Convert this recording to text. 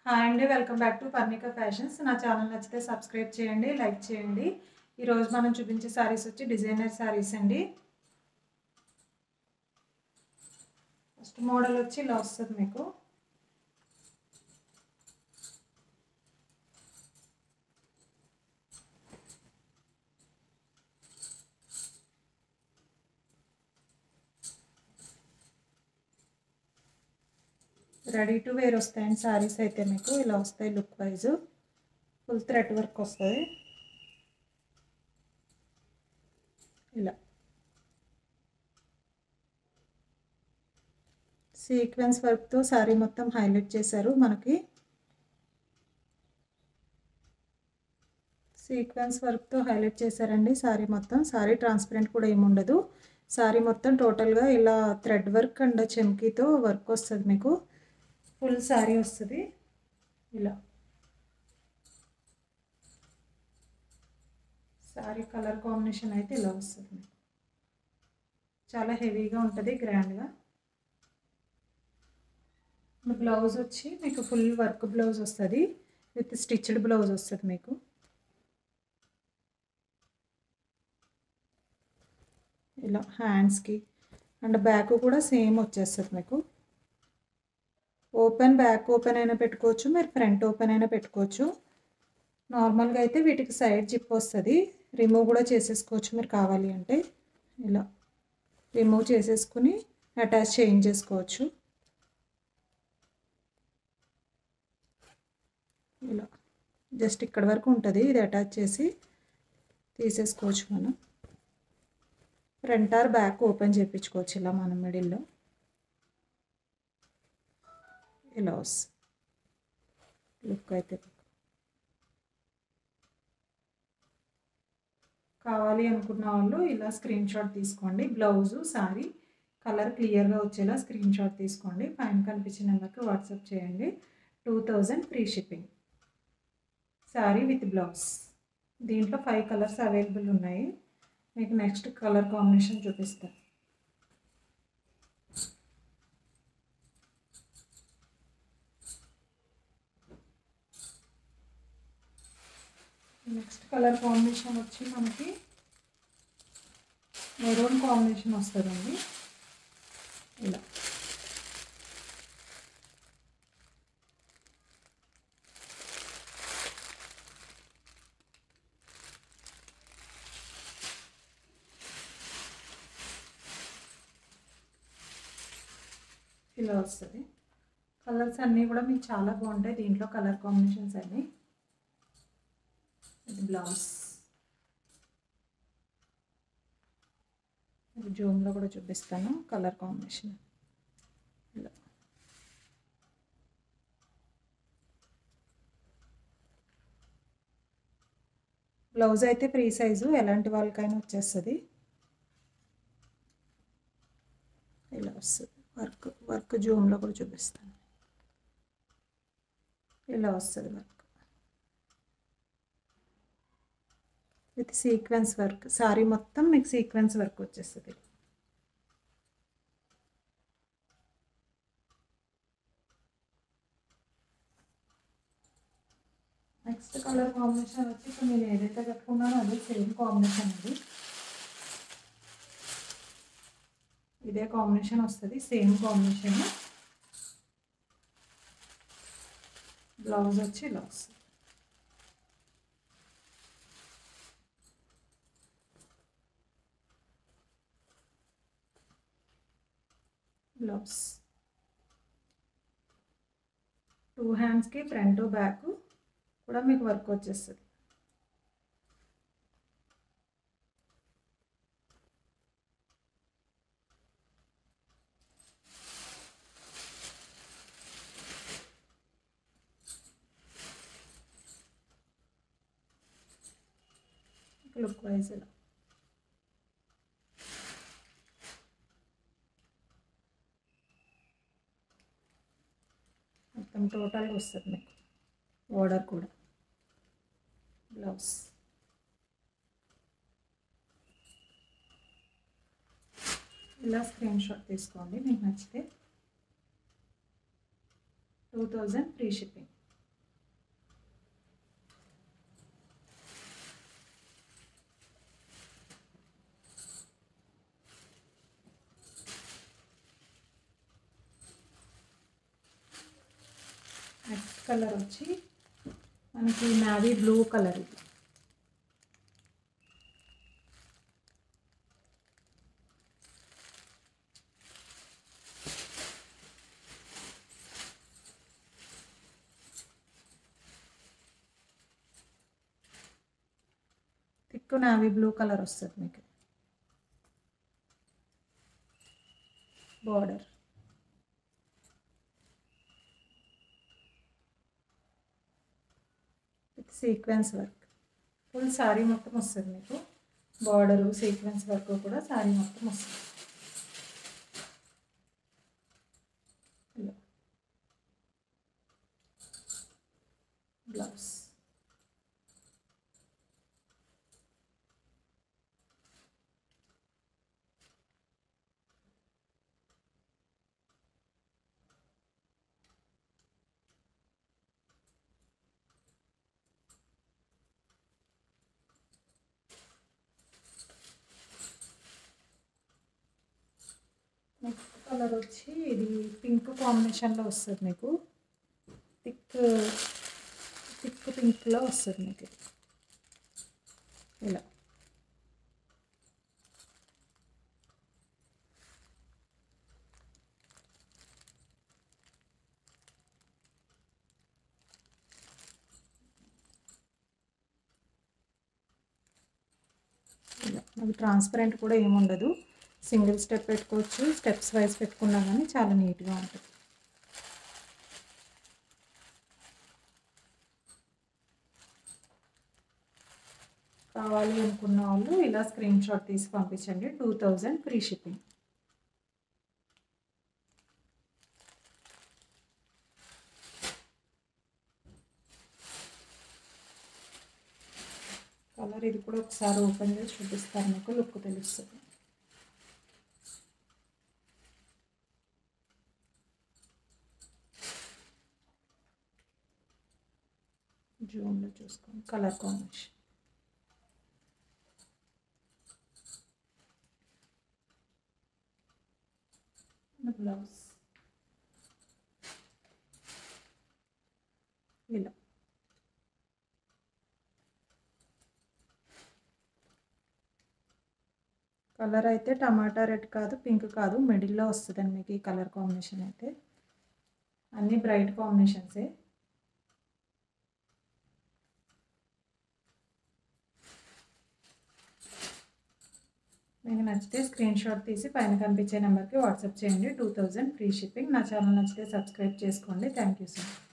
Hi అండి, welcome back to Parnika fashions. నా channel నచ్చితే సబ్స్క్రైబ్ చేయండి, లైక్ చేయండి. ఈరోజు మనం చూపించే శారీస్ వచ్చి డిజైనర్ శారీస్ అండి. ఫస్ట్ మోడల్ వచ్చి ఇలా వస్తుంది మీకు. రెడీ టు వేర్ వస్తాయండి శారీస్ అయితే మీకు ఇలా వస్తాయి. Look wise full thread work వస్తుంది. ఇలా సీక్వెన్స్ వర్క్తో శారీ మొత్తం హైలైట్ చేశారు. మనకి సీక్వెన్స్ వర్క్తో హైలైట్ చేశారండి శారీ మొత్తం. శారీ ట్రాన్స్పరెంట్ కూడా ఏముండదు. శారీ మొత్తం టోటల్గా ఇలా థ్రెడ్ వర్క్ అండ్ చెమ్కీతో వర్క్ వస్తుంది మీకు. ఫుల్ శారీ వస్తుంది ఇలా. శారీ కలర్ కాంబినేషన్ అయితే ఇలా వస్తుంది మీకు. చాలా హెవీగా ఉంటుంది, గ్రాండ్గా. బ్లౌజ్ వచ్చి మీకు ఫుల్ వర్క్ బ్లౌజ్ వస్తుంది, విత్ స్టిచ్డ్ బ్లౌజ్ వస్తుంది మీకు. ఇలా హ్యాండ్స్కి అండ్ బ్యాక్ కూడా సేమ్ వచ్చేస్తుంది మీకు. ఓపెన్ బ్యాక్ ఓపెన్ అయినా పెట్టుకోవచ్చు, మీరు ఫ్రంట్ ఓపెన్ అయినా పెట్టుకోవచ్చు. నార్మల్గా అయితే వీటికి సైడ్ జిప్ వస్తుంది, రిమూవ్ కూడా చేసేసుకోవచ్చు మీరు కావాలి అంటే. ఇలా రిమూవ్ చేసేసుకుని అటాచ్ చేంజ్ చేసుకోవచ్చు. ఇలా జస్ట్ ఇక్కడ వరకు ఉంటుంది, ఇది అటాచ్ చేసి తీసేసుకోవచ్చు మనం. ఫ్రంట్ ఆర్ బ్యాక్ ఓపెన్ చేయించుకోవచ్చు ఇలా మనం మిడిల్లో. ఇలా వస్తుంది లుక్ అయితే. కావాలి అనుకున్న వాళ్ళు ఇలా స్క్రీన్ షాట్ తీసుకోండి. బ్లౌజు శారీ కలర్ క్లియర్గా వచ్చేలా స్క్రీన్ షాట్ తీసుకోండి. పైన కనిపించిన నెంబర్కి వాట్సాప్ చేయండి. 2000 free shipping. Sari with blouse. దీంట్లో 5 కలర్స్ అవైలబుల్ ఉన్నాయి. మీకు నెక్స్ట్ కలర్ కాంబినేషన్ చూపిస్తాను. నెక్స్ట్ కలర్ కాంబినేషన్ వచ్చి మనకి మెరూన్ కాంబినేషన్ వస్తుందండి. ఇలా ఇలా వస్తుంది. కలర్స్ అన్నీ కూడా మీకు చాలా బాగుంటాయి దీంట్లో, కలర్ కాంబినేషన్స్ అన్నీ. ఇది బ్లౌజ్. జూమ్లో కూడా చూపిస్తాను కలర్ కాంబినేషన్. ఇలా బ్లౌజ్ అయితే ఫ్రీ సైజు, ఎలాంటి వాళ్ళకైనా వచ్చేస్తుంది. ఇలా వస్తుంది వర్క్ జూమ్లో కూడా చూపిస్తాను. ఇలా వస్తుంది work with sequence work. Sari మొత్తం మీకు సీక్వెన్స్ వర్క్ వచ్చేస్తుంది. నెక్స్ట్ కలర్ కాంబినేషన్ వచ్చి ఇప్పుడు నేను ఏదైతే కట్టుకున్నానో అదే సేమ్ కాంబినేషన్ అది. ఇదే కాంబినేషన్ వస్తుంది, సేమ్ కాంబినేషన్. బ్లౌజ్ వచ్చి ఇలా వస్తుంది. బ్లౌజ్ 2 హ్యాండ్స్కి ఫ్రంట్ బ్యాక్ కూడా మీకు వర్క్ వచ్చేస్తుంది. లుక్ వైజ్ ఇలా మొత్తం టోటల్గా వస్తుంది మీకు. బోర్డర్ కూడా. బ్లౌజ్ ఇలా స్క్రీన్ షాట్ తీసుకోండి మీకు నచ్చితే. 2000 ఫ్రీ షిప్పింగ్. నెక్స్ట్ కలర్ వచ్చి మనకి నావీ బ్లూ కలర్. ఇది థిక్ నావీ బ్లూ కలర్ వస్తుంది మీకు. Border with sequence work. Full sari మొత్తం వస్తుంది మీకు. బార్డరు సీక్వెన్స్ వర్క్ కూడా శారీ మొత్తం వస్తుంది. బ్లౌజ్ నెక్స్ట్ కలర్ వచ్చి ఇది పింక్ కాంబినేషన్లో వస్తుంది మీకు. థిక్ పింక్లో వస్తుంది మీకు ఇలా. అది ట్రాన్స్పరెంట్ కూడా ఏముండదు. సింగిల్ స్టెప్ పెట్టుకోవచ్చు, స్టెప్స్ వైజ్ పెట్టుకున్నా కానీ చాలా నీట్గా ఉంటుంది. కావాలి అనుకున్న వాళ్ళు ఇలా స్క్రీన్ షాట్ తీసి పంపించండి. 2000 ఫ్రీ షిప్పింగ్. కలర్ ఇది కూడా ఒకసారి ఓపెన్ చేసి చూపిస్తారు మీకు, లుక్ తెలుస్తుంది. జూమ్లో చూసుకోండి కలర్ కాంబినేషన్. బ్లౌజ్ ఇలా. కలర్ అయితే టమాటా రెడ్ కాదు, పింక్ కాదు, మిడిల్లో వస్తుందండి మీకు ఈ కలర్ కాంబినేషన్ అయితే. అన్నీ బ్రైట్ కాంబినేషన్సే. మీకు నచ్చితే స్క్రీన్ షాట్ తీసి పైన కనిపించే నెంబర్కి వాట్సాప్ చేయండి. 2000 ఫ్రీ షిప్పింగ్. నా ఛానల్ నచ్చితే సబ్స్క్రైబ్ చేసుకోండి. Thank you so much.